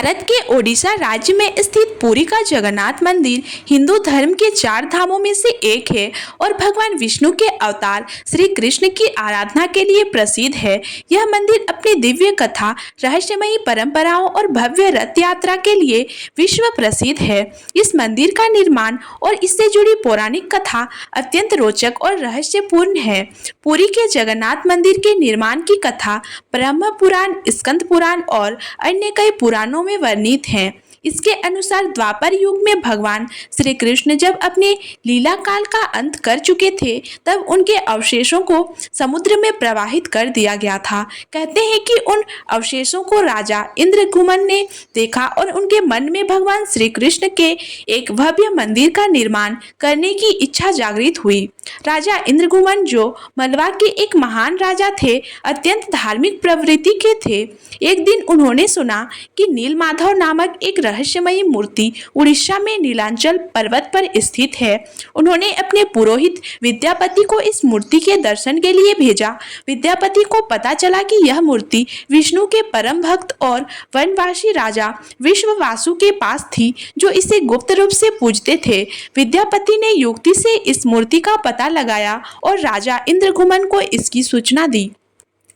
भारत के ओडिशा राज्य में स्थित पुरी का जगन्नाथ मंदिर हिंदू धर्म के 4 धामों में से एक है और भगवान विष्णु के अवतार श्री कृष्ण की आराधना के लिए प्रसिद्ध है। यह मंदिर अपनी दिव्य कथा, रहस्यमयी परंपराओं और भव्य रथ यात्रा के लिए विश्व प्रसिद्ध है। इस मंदिर का निर्माण और इससे जुड़ी पौराणिक कथा अत्यंत रोचक और रहस्यपूर्ण है। पुरी के जगन्नाथ मंदिर के निर्माण की कथा ब्रह्म पुराण, स्कंद पुराण और अन्य कई पुराणों में वर्णित है। इसके अनुसार द्वापर युग में भगवान श्री कृष्ण जब अपने लीला काल का अंत कर चुके थे, तब उनके अवशेषों को समुद्र में प्रवाहित कर दिया गया था। कहते हैं कि उन अवशेषों को राजा इंद्रगुमन ने देखा और उनके मन में भगवान श्री कृष्ण के एक भव्य मंदिर का निर्माण करने की इच्छा जागृत हुई। राजा इंद्रगुमन, जो मलवा के एक महान राजा थे, अत्यंत धार्मिक प्रवृत्ति के थे। एक दिन उन्होंने सुना कि नीलमाधव नामक एक रहस्यमयी मूर्ति उड़ीसा में नीलांचल पर्वत पर स्थित है। उन्होंने अपने पुरोहित विद्यापति को इस मूर्ति के दर्शन के लिए भेजा। विद्यापति को पता चला कि यह मूर्ति विष्णु के परम भक्त और वनवासी राजा विश्ववासु के पास थी, जो इसे गुप्त रूप से पूजते थे। विद्यापति ने युक्ति से इस मूर्ति का पता लगाया और राजा इंद्रगुमन को इसकी सूचना दी।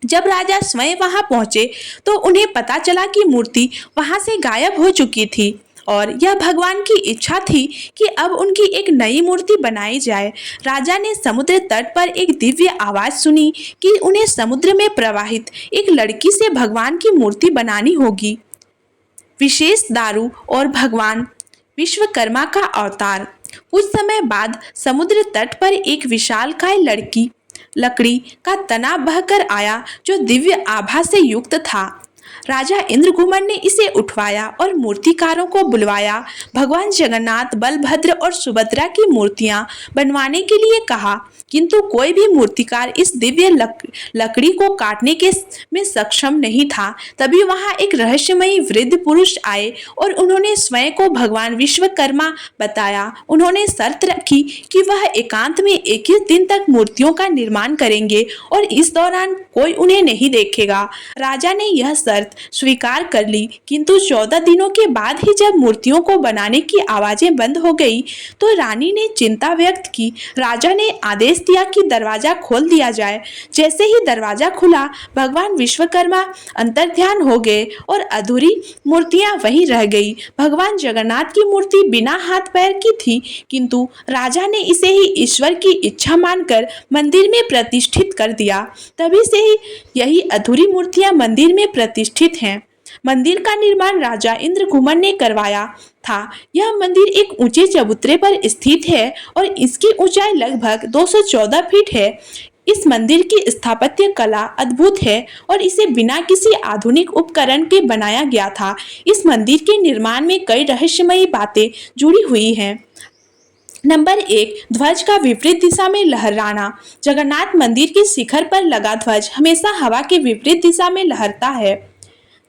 जब राजा स्वयं वहां पहुंचे तो उन्हें पता चला कि मूर्ति वहां से गायब हो चुकी थी और यह भगवान की इच्छा थी कि अब उनकी एक नई मूर्ति बनाई जाए। राजा ने समुद्र तट पर एक दिव्य आवाज सुनी कि उन्हें समुद्र में प्रवाहित एक लड़की से भगवान की मूर्ति बनानी होगी। विशेष दारू और भगवान विश्वकर्मा का अवतार। कुछ समय बाद समुद्र तट पर एक विशालकाय लकड़ी का तना बहकर आया, जो दिव्य आभा से युक्त था। राजा इंद्रगुमन ने इसे उठवाया और मूर्तिकारों को बुलवाया। भगवान जगन्नाथ, बलभद्र और सुभद्रा की मूर्तियां बनवाने के लिए कहा, किंतु कोई भी मूर्तिकार इस दिव्य लकड़ी को काटने में सक्षम नहीं था। तभी वहां एक रहस्यमयी वृद्ध पुरुष आए और उन्होंने स्वयं को भगवान विश्वकर्मा बताया। उन्होंने शर्त रखी कि वह एकांत में 21 दिन तक मूर्तियों का निर्माण करेंगे और इस दौरान कोई उन्हें नहीं देखेगा। राजा ने यह शर्त स्वीकार कर ली, किंतु 14 दिनों के बाद ही जब मूर्तियों को बनाने की आवाजें बंद हो गई तो रानी ने चिंता व्यक्त की। राजा ने आदेश दिया कि दरवाजा खोल दिया जाए। जैसे ही दरवाजा खुला, भगवान विश्वकर्मा अंतर्ध्यान हो गए और अधूरी मूर्तियां वहीं रह गई। भगवान जगन्नाथ की मूर्ति बिना हाथ पैर की थी, किंतु राजा ने इसे ही ईश्वर की इच्छा मानकर मंदिर में प्रतिष्ठित कर दिया। तभी से ही यही अधूरी मूर्तियां मंदिर में प्रतिष्ठित हैं। मंदिर का निर्माण राजा इंद्रगुमन ने करवाया था। यह मंदिर एक ऊंचे चबूतरे पर स्थित है और इसकी ऊंचाई लगभग 214 फीट है। इस मंदिर की स्थापत्य कला अद्भुत है और इसे बिना किसी आधुनिक उपकरण के बनाया गया था। इस मंदिर के निर्माण में कई रहस्यमयी बातें जुड़ी हुई हैं। नंबर 1, ध्वज का विपरीत दिशा में लहराना। जगन्नाथ मंदिर के शिखर पर लगा ध्वज हमेशा हवा के विपरीत दिशा में लहरता है,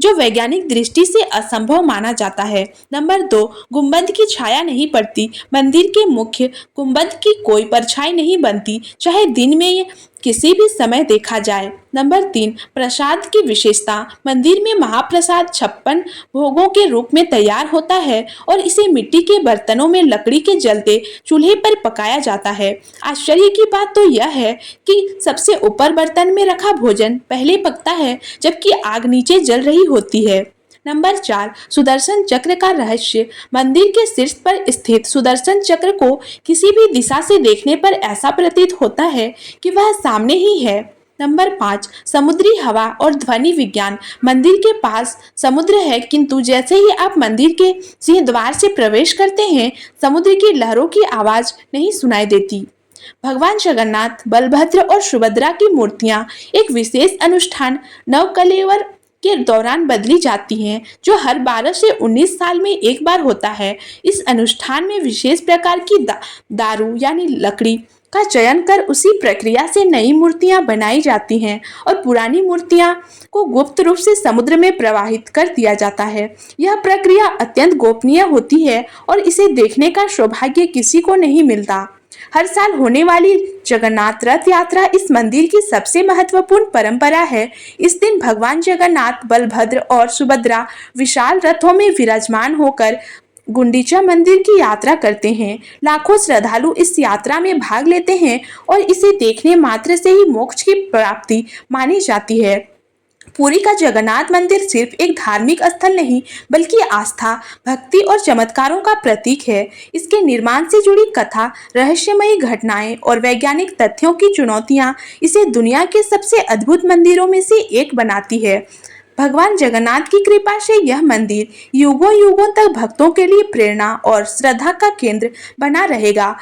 जो वैज्ञानिक दृष्टि से असंभव माना जाता है। नंबर 2, गुंबद की छाया नहीं पड़ती। मंदिर के मुख्य गुंबद की कोई परछाई नहीं बनती, चाहे दिन में किसी भी समय देखा जाए। नंबर 3, प्रसाद की विशेषता। मंदिर में महाप्रसाद 56 भोगों के रूप में तैयार होता है और इसे मिट्टी के बर्तनों में लकड़ी के जलते चूल्हे पर पकाया जाता है। आश्चर्य की बात तो यह है कि सबसे ऊपर बर्तन में रखा भोजन पहले पकता है, जबकि आग नीचे जल रही होती है। नंबर 4, सुदर्शन चक्र का रहस्य। मंदिर के शीर्ष पर स्थित सुदर्शन चक्र को किसी भी दिशा से देखने पर ऐसा प्रतीत होता है कि वह सामने ही है। नंबर 5, समुद्री हवा और ध्वनि विज्ञान। मंदिर के पास समुद्र है, किंतु जैसे ही आप मंदिर के सिंह द्वार से प्रवेश करते हैं, समुद्र की लहरों की आवाज नहीं सुनाई देती। भगवान जगन्नाथ, बलभद्र और सुभद्रा की मूर्तियां एक विशेष अनुष्ठान नवकलेवर के दौरान बदली जाती हैं, जो हर 12 से 19 साल में एक बार होता है। इस अनुष्ठान में विशेष प्रकार की दारू यानी लकड़ी का चयन कर उसी प्रक्रिया से नई मूर्तियां बनाई जाती हैं और पुरानी मूर्तियां को गुप्त रूप से समुद्र में प्रवाहित कर दिया जाता है। यह प्रक्रिया अत्यंत गोपनीय होती है और इसे देखने का सौभाग्य किसी को नहीं मिलता। हर साल होने वाली जगन्नाथ रथ यात्रा इस मंदिर की सबसे महत्वपूर्ण परंपरा है। इस दिन भगवान जगन्नाथ, बलभद्र और सुभद्रा विशाल रथों में विराजमान होकर गुंडीचा मंदिर की यात्रा करते हैं। लाखों श्रद्धालु इस यात्रा में भाग लेते हैं और इसे देखने मात्र से ही मोक्ष की प्राप्ति मानी जाती है। पुरी का जगन्नाथ मंदिर सिर्फ एक धार्मिक स्थल नहीं, बल्कि आस्था, भक्ति और चमत्कारों का प्रतीक है। इसके निर्माण से जुड़ी कथा, रहस्यमयी घटनाएं और वैज्ञानिक तथ्यों की चुनौतियां इसे दुनिया के सबसे अद्भुत मंदिरों में से एक बनाती है। भगवान जगन्नाथ की कृपा से यह मंदिर युगों युगों तक भक्तों के लिए प्रेरणा और श्रद्धा का केंद्र बना रहेगा।